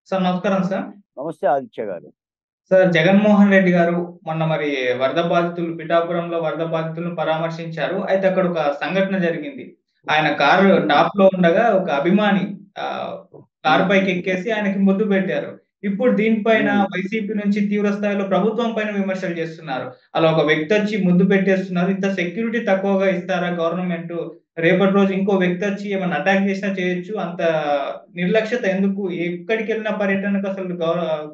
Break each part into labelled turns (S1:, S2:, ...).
S1: Sir నమస్కారం sir.
S2: నమస్తే ఆదిత్య గారు.
S1: సార్ జగన్మోహన్ రెడ్డి గారు మొన్న వరద బాధితులు పిఠాపురంలో వరద బాధితులను పరామర్శించారు. అయితే అక్కడ ఒక సంఘటన జరిగింది. ఆయన కారు టాప్‌లో ఉండగా ఒక అభిమాని ఆహ్, కారు
S2: ఉమ్,
S1: పైకెక్కేసి ఆయనకి ముద్దు పెట్టారు. ఇప్పుడు దీనిపైన
S2: ఉమ్,
S1: వైసీపీ నుంచి తీవ్ర స్థాయిలో ప్రభుత్వం పైన విమర్శలు చేస్తున్నారు. అలా ఒక వ్యక్తొచ్చి ముద్దు పెట్టేస్తున్నారు. ఇంత సెక్యూరిటీ తక్కువగా ఇస్తారా గవర్నమెంటు? రేపటి రోజు ఇంకో వ్యక్తొచ్చి ఏమన్నా అటాక్ చేసినా చేయొచ్చు. అంత నిర్లక్ష్యత ఎందుకు? ఎక్కడికెళ్ళిన పర్యటనకు అసలు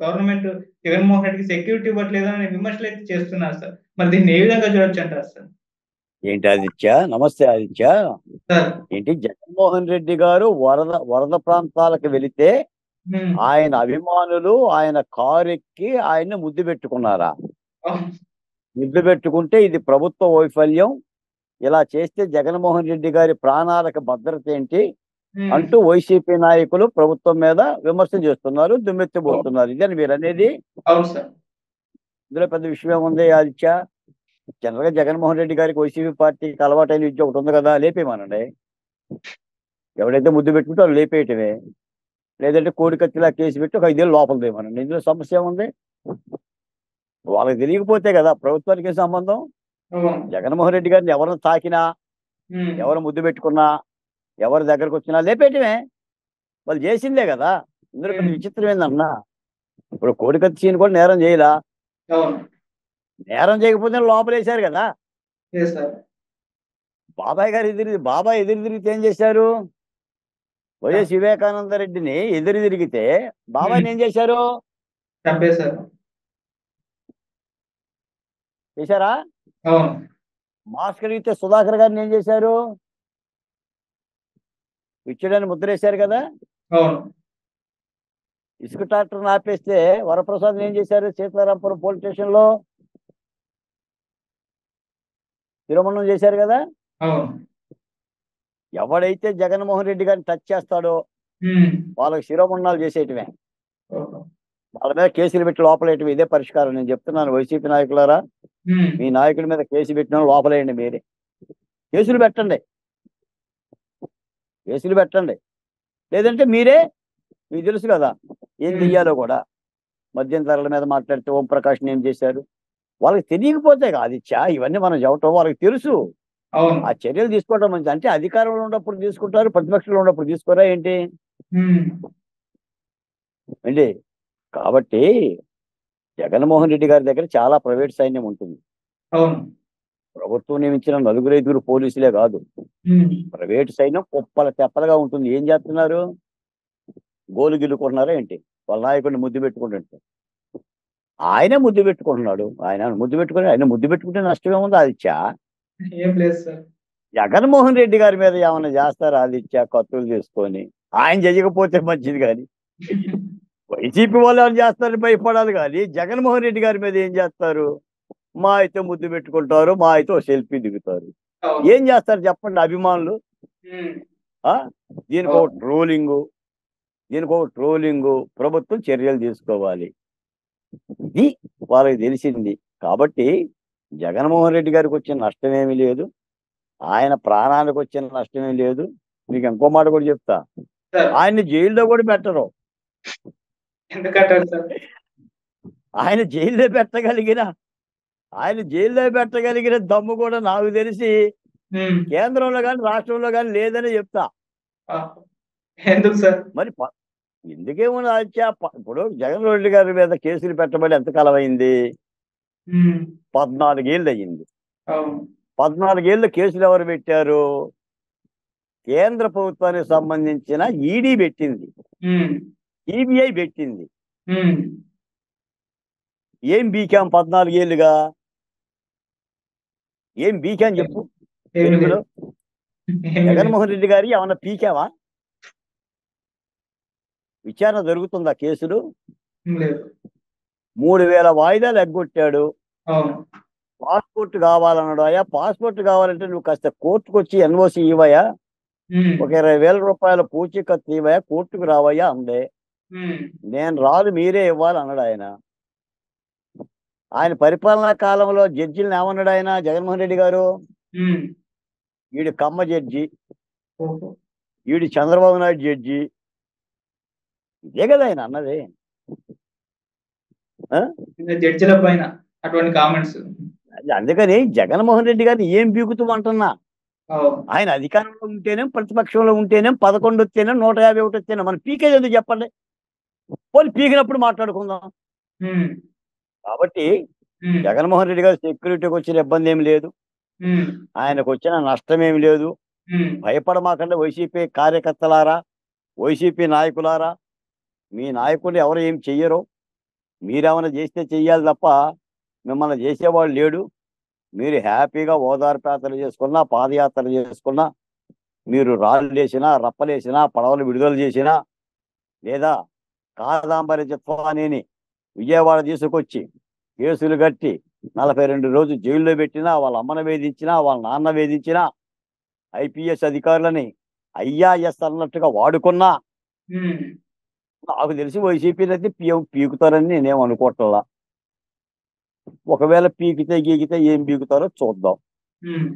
S1: గవర్నమెంట్ జగన్మోహన్ రెడ్డికి సెక్యూరిటీ ఇవ్వట్లేదని విమర్శలైతే చేస్తున్నారు సార్. మరి దీన్ని ఏ విధంగా చూడొచ్చంటారు సార్?
S2: ఏంటి ఆదిత్య? నమస్తే ఆదిత్య.
S1: సార్.
S2: ఏంటి జగన్మోహన్ రెడ్డి గారు వరద వరద ప్రాంతాలకు వెళితే
S1: హ్మ్.
S2: ఆయన అభిమానులు ఆయన కారు ఎక్కి ఆయన్ని ముద్దు పెట్టుకున్నారా?
S1: అవును.
S2: ముద్దు పెట్టుకుంటే ఇది ప్రభుత్వ వైఫల్యం. ఇలా చేస్తే జగన్మోహన్ రెడ్డి గారి ప్రాణాలకు భద్రత ఏంటి
S1: హ్మ్.
S2: అంటూ వైసీపీ నాయకులు ప్రభుత్వం మీద విమర్శలు చేస్తున్నారు,
S1: అవును.
S2: దుమ్మెత్తిపోతున్నారు. ఇదని మీరు అనేది?
S1: అవును సార్.
S2: ఇందులో పెద్ద విషయం ఏముంది ఆదిత్య? జనరల్ గా జగన్మోహన్ రెడ్డి గారికి వైసీపీ పార్టీకి అలవాటైన విద్య ఒకటి ఉంది కదా, లేపేయమనండి. ఎవడైతే ముద్దు పెట్టుకుంటే వాళ్ళు లేపేయటమే. లేదంటే కోడికత్తిలా కేసు పెట్టి ఒక 5 ఏళ్ళు లోపల దేమనండి. ఇందులో సమస్య ఏముంది? వాళ్ళకి తెలియకపోతే కదా ప్రభుత్వానికి ఏం సంబంధం.
S1: అవును.
S2: జగన్మోహన్ రెడ్డి గారిని ఎవరిని తాకినా,
S1: హ్మ్.
S2: ఎవరు ముద్దు పెట్టుకున్నా, ఎవరి దగ్గరకు వచ్చినా లేపేయటమే. వాళ్ళు చేసిందే కదా. ఇందులో పెద్ద
S1: హ్మ్.
S2: విచిత్రం ఏందన్నా, ఇప్పుడు కోడికత్తి సీన్ కూడా నేరం చేయలా.
S1: అవును.
S2: నేరం చేయకపోతే లోపలేశారు కదా.
S1: చేశారు.
S2: బాబాయ్ ఎదురు తిరిగితే ఏం చేశారు? వైఎస్
S1: చం
S2: వివేకానంద రెడ్డిని ఎదురు తిరిగితే
S1: హ్మ్.
S2: బాబాయ్ని ఏం చేశారు?
S1: చంపేశారు.
S2: చేశారా?
S1: అవును.
S2: మాస్క్ అడిగితే సుధాకర్ గారిని ఏం చేశారు? ఇచ్చడానికి ముద్రేశారు కదా.
S1: అవును.
S2: ఇసుక ట్రాక్టర్ ఆపేస్తే వరప్రసాద్ ఏం చేశారు? సీతారాంపురం పోలీస్ స్టేషన్ లో తిరుమణం చేశారు కదా.
S1: అవును.
S2: ఎవడైతే జగన్మోహన్ రెడ్డి గారిని టచ్ చేస్తాడో
S1: హ్మ్.
S2: వాళ్ళకి శిరోమణాలు చేసేయటమే.
S1: ఓహో!
S2: వాళ్ళ మీద కేసులు పెట్టి లోపలేయటం ఇదే పరిష్కారం. నేను చెప్తున్నాను వైసీపీ నాయకులారా,
S1: హ్మ్.
S2: మీ నాయకుడి మీద కేసు పెట్టిన లోపలేయండి మీరే. కేసులు పెట్టండి, కేసులు పెట్టండి. లేదంటే మీరే, మీకు తెలుసు కదా ఏం
S1: హ్మ్.
S2: చెయ్యాలో కూడా. మద్యం ధరల మీద మాట్లాడితే ఓం ప్రకాష్ ఏం చేశారు? వాళ్ళకి తెలియకపోతే కాదు ఇవన్నీ మనం చెప్పటం. వాళ్ళకి తెలుసు.
S1: అవును.
S2: ఆ చర్యలు తీసుకోవడం మంచిది. అంటే అధికారంలో ఉన్నప్పుడు తీసుకుంటారు, ప్రతిపక్షంలో ఉన్నప్పుడు తీసుకోరా ఏంటి?
S1: హ్మ్.
S2: ఏంటి? కాబట్టి జగన్మోహన్ రెడ్డి గారి దగ్గర చాలా ప్రైవేట్ సైన్యం ఉంటుంది.
S1: అవును.
S2: ప్రభుత్వం నియమించిన 4, 5 పోలీసులే కాదు,
S1: హ్మ్.
S2: ప్రైవేట్ సైన్యం కుప్పల తెప్పలుగా ఉంటుంది. ఏం చేస్తున్నారు? గోలు గిల్లుకుంటున్నారా ఏంటి? వాళ్ళ నాయకుడిని ముద్దు పెట్టుకుంటుంటే ఆయనే ముద్దు పెట్టుకుంటున్నాడు. ఆయన ముద్దు పెట్టుకుంటే నష్టం ఏముంది ఆదిత్య?
S1: ఏం లేదు సార్.
S2: జగన్మోహన్ రెడ్డి గారి మీద ఏమైనా చేస్తారా ఆదిత్య? కత్తులు తీసుకొని ఆయన చేయకపోతే మంచిది. కానీ వైసీపీ వాళ్ళు ఏమైనా చేస్తారని భయపడాలి. కానీ జగన్మోహన్ రెడ్డి గారి మీద ఏం చేస్తారు? మా అయితే ముద్దు పెట్టుకుంటారు, మా అయితే ఓ సెల్ఫీ దిగుతారు.
S1: అవును.
S2: ఏం చేస్తారు చెప్పండి అభిమానులు?
S1: హ్మ్.
S2: ఆ దీనికి ఒక
S1: అవును.
S2: ట్రోలింగు, ప్రభుత్వం చర్యలు తీసుకోవాలి. ఇది వాళ్ళకి తెలిసింది. కాబట్టి జగన్మోహన్ రెడ్డి గారికి వచ్చిన నష్టమేమీ లేదు, ఆయన ప్రాణానికి వచ్చిన నష్టమేం లేదు. మీకు ఇంకో మాట కూడా చెప్తా,
S1: సార్.
S2: ఆయన్ని జైల్లో కూడా పెట్టరు.
S1: ఎందుకంటారు సార్?
S2: ఆయన జైల్లో పెట్టగలిగిన ఆయన జైల్లో పెట్టగలిగిన దమ్ము కూడా నాకు తెలిసి
S1: హ్మ్.
S2: కేంద్రంలో కానీ రాష్ట్రంలో కానీ లేదని చెప్తా.
S1: ఆ! ఎందుకు సార్?
S2: మరి ఎందుకేమో ఇప్పుడు జగన్మోహన్ రెడ్డి గారి మీద కేసులు పెట్టబడి ఎంతకాలం అయింది?
S1: హ్మ్.
S2: 14 ఏళ్ళు అయ్యింది.
S1: అవును.
S2: 14 ఏళ్ళు కేసులు ఎవరు పెట్టారు? కేంద్ర ప్రభుత్వానికి సంబంధించిన ఈడీ పెట్టింది,
S1: హ్మ్.
S2: సిబిఐ పెట్టింది.
S1: హ్మ్.
S2: ఏం బీకాం 14 ఏళ్ళుగా? ఏం బీకాం చెప్పు
S1: ఏమి
S2: తెలుగులో?
S1: లేదు. ఏమి లేదు.
S2: జగన్మోహన్ రెడ్డి గారి ఏమన్నా పీకావా? విచారణ జరుగుతుందా కేసులు?
S1: లేదు.
S2: 3000 వాయిదాలు ఎగ్గొట్టాడు.
S1: అవును.
S2: పాస్పోర్ట్ కావాలన్నాడు. అయ్యా పాస్పోర్ట్ కావాలంటే నువ్వు కాస్త కోర్టుకు వచ్చి ఎన్ఓసి ఇవ్వయా,
S1: హ్మ్.
S2: ఒక 20,000 రూపాయల పూచీకత్తు ఇవ్వయా, కోర్టుకు రావయ్యా అందే.
S1: హ్మ్.
S2: నేను రాదు, మీరే ఇవ్వాలి అన్నాడు ఆయన. ఆయన పరిపాలనా కాలంలో జడ్జిలను ఏమన్నాడు ఆయన జగన్మోహన్ రెడ్డి గారు?
S1: హ్మ్.
S2: వీడు కమ్మ జడ్జి,
S1: ఓహో!
S2: వీడు చంద్రబాబు నాయుడు జడ్జి, ఇదే కదా ఆయన అన్నది. ఆ?
S1: జడ్జిల పైన అటువంటి కామెంట్స్.
S2: అందుకని జగన్మోహన్ రెడ్డి గారిని ఏం బీగుతూ అంటున్నా,
S1: అవును.
S2: ఆయన అధికారంలో ఉంటేనే, ప్రతిపక్షంలో ఉంటేనే, 11 వస్తేనే, 151 వస్తేనే, మనం పీకేది ఎందుకు చెప్పండి? పోనీ పీకినప్పుడు మాట్లాడుకుందాం.
S1: ఉమ్,
S2: కాబట్టి
S1: ఉమ్,
S2: జగన్మోహన్ రెడ్డి గారు సెక్యూరిటీకి వచ్చిన ఇబ్బంది ఏమి లేదు,
S1: ఉమ్,
S2: ఆయనకు వచ్చిన నష్టం ఏమి లేదు.
S1: ఉమ్,
S2: భయపడమాకండి వైసీపీ కార్యకర్తలారా, వైసీపీ నాయకులారా. మీ నాయకులు ఎవరు ఏం చెయ్యరు, మీరేమైనా చేస్తే చెయ్యాలి తప్ప మిమ్మల్ని చేసేవాడు లేడు. మీరు హ్యాపీగా ఓదార్పు యాత్రలు చేసుకున్నా, పాదయాత్రలు చేసుకున్నా, మీరు రాళ్ళు వేసినా, రప్పలేసినా, పడవలు విడుదల చేసినా, లేదా కాదాంబరి చిత్వానేని విజయవాడ తీసుకొచ్చి కేసులు కట్టి 42 రోజులు జైల్లో పెట్టినా, వాళ్ళ అమ్మను వేధించినా, వాళ్ళ నాన్న వేధించినా, ఐపీఎస్ అధికారులని ఐఆర్ఎస్ అన్నట్టుగా వాడుకున్నా,
S1: ఉమ్,
S2: నాకు తెలిసి వైసీపీని అయితే పీకుతారని నేనేం అనుకోవట్లా. ఒకవేళ పీకితే గీకితే ఏం పీకుతారో చూద్దాం.
S1: ఉమ్,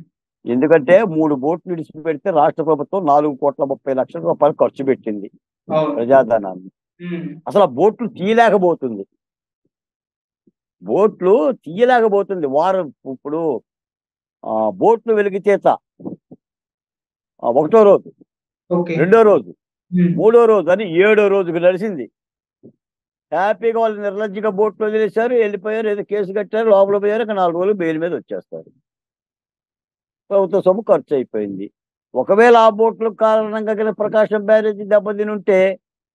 S2: ఎందుకంటే 3 బోట్లు విడిచిపెడితే రాష్ట్ర ప్రభుత్వం 4,30,00,000 రూపాయలు ఖర్చు పెట్టింది
S1: అవును.
S2: ప్రజాధనాన్ని.
S1: ఉమ్,
S2: అసలు ఆ బోట్లు తీయలేకపోతుంది. వారం ఇప్పుడు బోట్లు వెలిగితేత ఒకటో రోజు,
S1: ఓకే.
S2: రెండో రోజు,
S1: ఉమ్,
S2: మూడో రోజు అని 7వ రోజుకి నడిచింది. హ్యాపీగా వాళ్ళు నిర్లజ్జగా బోట్లు వదిలేశారు, వెళ్ళిపోయారు, ఏదో కేసు కట్టారు, లోపల పోయారు. ఇక 4 రోజులు బెయిల్ మీద వచ్చేస్తారు. ప్రభుత్వ సొమ్ము ఖర్చు అయిపోయింది. ఒకవేళ ఆ బోట్ల కారణంగా కనుక ప్రకాశం బ్యారేజీ దెబ్బతిని ఉంటే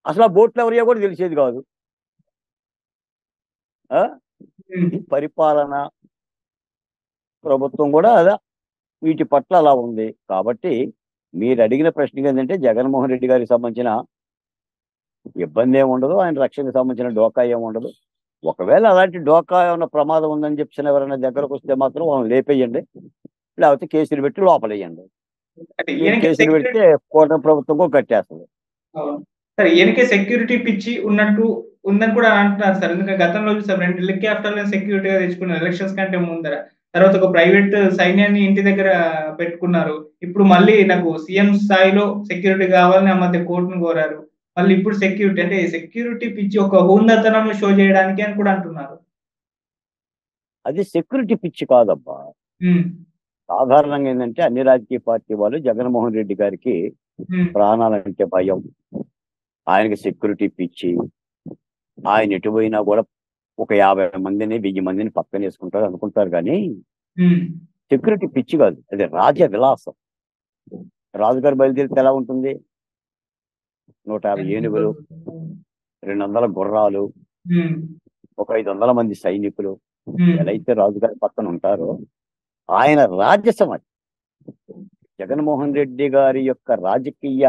S2: అసలు ఆ బోట్లు ఎవరియో కూడా తెలిసేది కాదు.
S1: ఉమ్,
S2: ఇది పరిపాలన, ప్రభుత్వం కూడా అదా వీటి పట్ల అలా ఉంది. కాబట్టి మీరు అడిగిన ప్రశ్న ఏంటంటే జగన్మోహన్ రెడ్డి గారికి సంబంధించిన ఇబ్బంది ఏమి ఉండదు, ఆయన రక్షణకు సంబంధించిన డోకా ఏమి ఉండదు. ఒకవేళ అలాంటి డోకా ఏమైనా ప్రమాదం ఉందని చెప్పి ఎవరైనా దగ్గరకు వస్తే మాత్రం వాళ్ళని లేపేయండి, లేకపోతే కేసులు పెట్టి లోపలేయండి.
S1: అంటే
S2: మీరు
S1: ఈయనకి
S2: కేసులు
S1: సెక్యూరిటీ.
S2: పెడితే కూటమి ప్రభుత్వం కూడా కట్టేస్తుంది.
S1: అవును. సరే, ఈయనకే సెక్యూరిటీ పిచ్చి ఉన్నట్టు ఉందని కూడా అంటున్నారు సార్. ఎందుకంటే గతంలో చూసాం 2 హెలికాప్టర్లను సెక్యూరిటీగా తెచ్చుకున్నారు ఎలక్షన్స్ కంటే ముందర. తర్వాత ఒక ప్రైవేట్ సైన్యాన్ని ఇంటి దగ్గర పెట్టుకున్నారు. ఇప్పుడు మళ్ళీ నాకు సీఎం స్థాయిలో సెక్యూరిటీ కావాలని ఆ మధ్య కోర్టును కోరారు. మళ్ళీ ఇప్పుడు సెక్యూరిటీ అంటే సెక్యూరిటీ పిచ్చి ఒక హుందాతనం షో చేయడానికి అని కూడా అంటున్నారు.
S2: అది సెక్యూరిటీ పిచ్చి కాదబ్బా.
S1: ఉమ్,
S2: సాధారణంగా ఏంటంటే అన్ని రాజకీయ పార్టీ వాళ్ళు జగన్మోహన్ రెడ్డి గారికి
S1: ఉమ్,
S2: ప్రాణాలంటే భయం, ఆయనకి సెక్యూరిటీ పిచ్చి. ఆయన ఎటు పోయినా కూడా ఒక 50 మందిని 1000 మందిని పక్కన వేసుకుంటారు అనుకుంటారు, కానీ
S1: ఉమ్,
S2: సెక్యూరిటీ పిచ్చి కాదు, అది రాజ విలాసం. రాజుగారు బయలుదేరితే ఎలా ఉంటుంది? 150 ఏనుగులు, 200 గుర్రాలు,
S1: ఉమ్,
S2: ఒక 500 మంది సైనికులు
S1: ఉమ్,
S2: ఎలా అయితే రాజుగారి పక్కన ఉంటారో, ఆయన రాజ్యసభ జగన్మోహన్ రెడ్డి గారి యొక్క రాజకీయ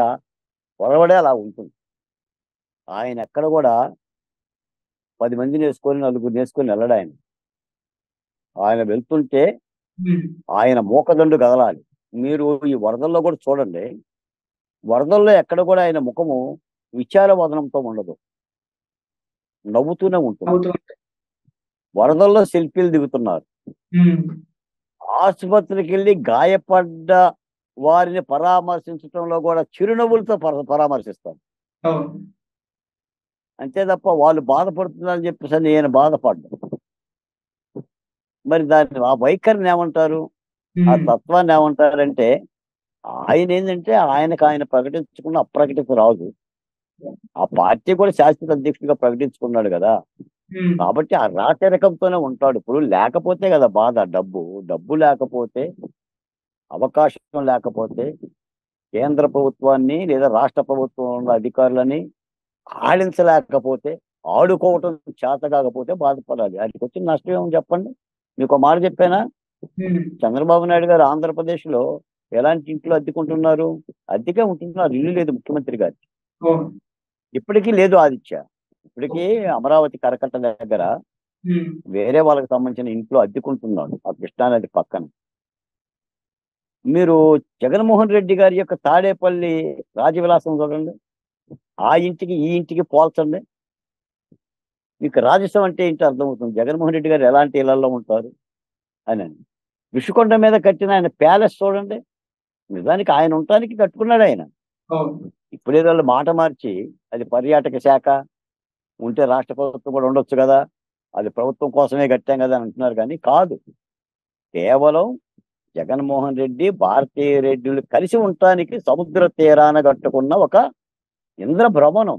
S2: పొరవడే అలా ఉంటుంది. ఆయన ఎక్కడ కూడా 10 మందిని వేసుకొని 4 వేసుకొని వెళ్ళడు. ఆయన వెళ్తుంటే
S1: ఉమ్,
S2: ఆయన మూకదండు కదలాలి. మీరు ఈ వరదల్లో కూడా చూడండి, వరదల్లో ఎక్కడ కూడా ఆయన ముఖము విచార వదనంతో ఉండదు, నవ్వుతూనే ఉంటుంది.
S1: అవుతూ ఉంటాయి.
S2: వరదల్లో సెల్ఫీలు దిగుతున్నారు,
S1: ఉమ్,
S2: ఆసుపత్రికి వెళ్ళి గాయపడ్డ వారిని పరామర్శించడంలో కూడా చిరునవ్వులతో పరామర్శిస్తారు.
S1: అవును.
S2: అంతే తప్ప వాళ్ళు బాధపడుతున్నారని చెప్పేసి నేను బాధపడ్డాను. మరి దాన్ని ఆ వైఖరిని ఏమంటారు, ఆ
S1: ఉమ్,
S2: తత్వాన్ని ఏమంటారంటే, ఆయన ఏంటంటే ఆయన ప్రకటించుకున్న అప్రకటిత రాజు. ఆ పార్టీ కూడా శాశ్వత అధ్యక్షుడిగా ప్రకటించుకున్నాడు కదా.
S1: ఉమ్,
S2: కాబట్టి ఆ రాచరికంతోనే ఉంటాడు. ఇప్పుడు లేకపోతే కదా బాధ, డబ్బు లేకపోతే, అవకాశం లేకపోతే, కేంద్ర ప్రభుత్వాన్ని లేదా రాష్ట్ర ప్రభుత్వంలో అధికారులని ఆడించలేకపోతే, ఆడుకోవటం చేత కాకపోతే బాధపడాలి. ఆయనకి వచ్చిన నష్టం ఏమో చెప్పండి. మీకు ఒక మాట చెప్పానా,
S1: ఉమ్,
S2: చంద్రబాబు నాయుడు గారు ఆంధ్రప్రదేశ్లో ఎలాంటి ఇంట్లో అద్దెకుంటున్నారు? అద్దెకే ఉంటున్నారు, ఇల్లు లేదు ముఖ్యమంత్రి గారికి.
S1: అవును.
S2: ఇప్పటికీ లేదు ఆదిత్య. ఇప్పటికీ అమరావతి కరకట్ట దగ్గర
S1: ఉమ్,
S2: వేరే వాళ్ళకి సంబంధించిన ఇంట్లో అద్దెకుంటున్నాడు, ఆ కృష్ణానది పక్కన. మీరు జగన్మోహన్ రెడ్డి గారి యొక్క తాడేపల్లి రాజవిలాసం చూడండి, ఆ ఇంటికి ఈ ఇంటికి పోల్చండి, మీకు రాజస్వం అంటే ఏంటో అర్థమవుతుంది. జగన్మోహన్ రెడ్డి గారు ఎలాంటి ఇళ్లలో ఉంటారు అని. ఋషికొండ మీద కట్టిన ఆయన ప్యాలెస్ చూడండి, నిజానికి ఆయన ఉండటానికి కట్టుకున్నాడు ఆయన.
S1: అవును.
S2: ఇప్పుడేదో వాళ్ళు మాట మార్చి అది పర్యాటక శాఖ ఉంటే రాష్ట్ర ప్రభుత్వం కూడా ఉండొచ్చు కదా, అది ప్రభుత్వం కోసమే కట్టాం కదా అని అంటున్నారు. కానీ కాదు, కేవలం జగన్మోహన్ రెడ్డి భారతీయ రెడ్డిలు కలిసి ఉండటానికి సముద్ర తీరాన కట్టుకున్న ఒక ఇంద్రభ్రమణం.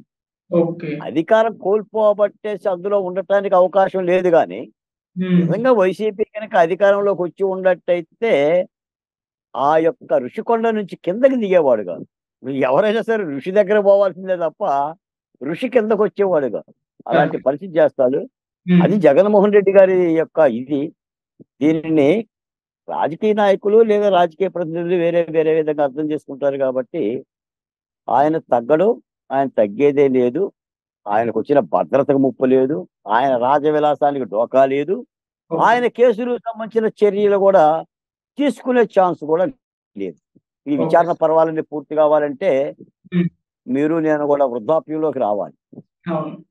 S1: ఓకే.
S2: అధికారం కోల్పోబట్టేసి అందులో ఉండటానికి అవకాశం లేదు. కానీ నిజంగా వైసీపీ కనుక అధికారంలోకి వచ్చి ఉన్నట్టయితే ఆ యొక్క ఋషికొండ నుంచి కిందకి దిగేవాడు కాదు. ఎవరైనా సరే ఋషి దగ్గర పోవాల్సిందే తప్ప ఋషి కిందకు వచ్చేవాడు కాదు. అలాంటి పరిస్థితి చేస్తాడు. అది జగన్మోహన్ రెడ్డి గారి యొక్క ఇది. దీనిని రాజకీయ నాయకులు లేదా రాజకీయ ప్రతినిధులు వేరే వేరే విధంగా అర్థం చేసుకుంటారు. కాబట్టి ఆయన తగ్గడు, ఆయన తగ్గేదే లేదు. ఆయనకు వచ్చిన భద్రతకు ముప్పు లేదు, ఆయన రాజవిలాసానికి డోకా లేదు, ఆయన కేసులకు సంబంధించిన చర్యలు కూడా తీసుకునే ఛాన్స్ కూడా లేదు. ఈ విచారణ పర్వాలని పూర్తి కావాలంటే మీరు నేను కూడా వృద్ధాప్యంలోకి రావాలి.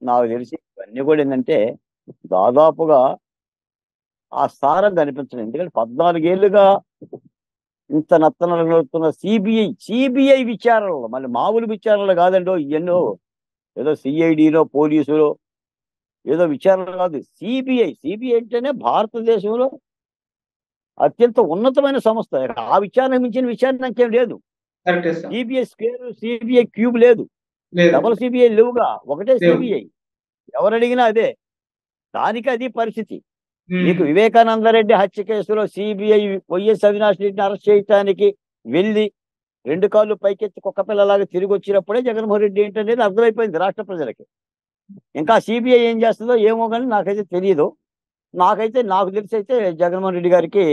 S2: నాకు తెలిసి ఇవన్నీ కూడా ఏంటంటే దాదాపుగా ఆ సారం కనిపించడం. ఎందుకంటే 14 ఏళ్ళుగా ఇంత నత్తనడుతున్న సిబిఐ విచారణలో, మళ్ళీ మామూలు విచారణలు కాదండో ఎన్నో, ఏదో సిఐడిలో పోలీసులో ఏదో విచారణలు కాదు, సిబిఐ అంటేనే భారతదేశంలో అత్యంత ఉన్నతమైన సంస్థ. ఆ విచారణ మించిన విచారణ ఇంకేం లేదు. సిబిఐ స్క్వేర్, సిబిఐ క్యూబ్ లేదు, డబల్ సిబిఐ లేవుగా, ఒకటే సిబిఐ. ఎవరు అడిగినా అదే. దానికి అది పరిస్థితి. మీకు వివేకానందరెడ్డి హత్య కేసులో సిబిఐ వైఎస్ అవినాష్ రెడ్డిని అరెస్ట్ చేయడానికి వెళ్ళి 2 కాళ్ళు పైకెత్తి కుక్క పిల్లలాగా తిరిగి వచ్చినప్పుడే జగన్మోహన్ రెడ్డి ఏంటనేది అర్థమైపోయింది రాష్ట్ర ప్రజలకి. ఇంకా సిబిఐ ఏం చేస్తుందో ఏమో కానీ నాకైతే తెలియదు. నాకు తెలిసి అయితే జగన్మోహన్ రెడ్డి గారికి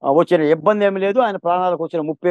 S2: వచ్చిన ఇబ్బంది ఏమి లేదు, ఆయన ప్రాణాలకు వచ్చిన ముప్పే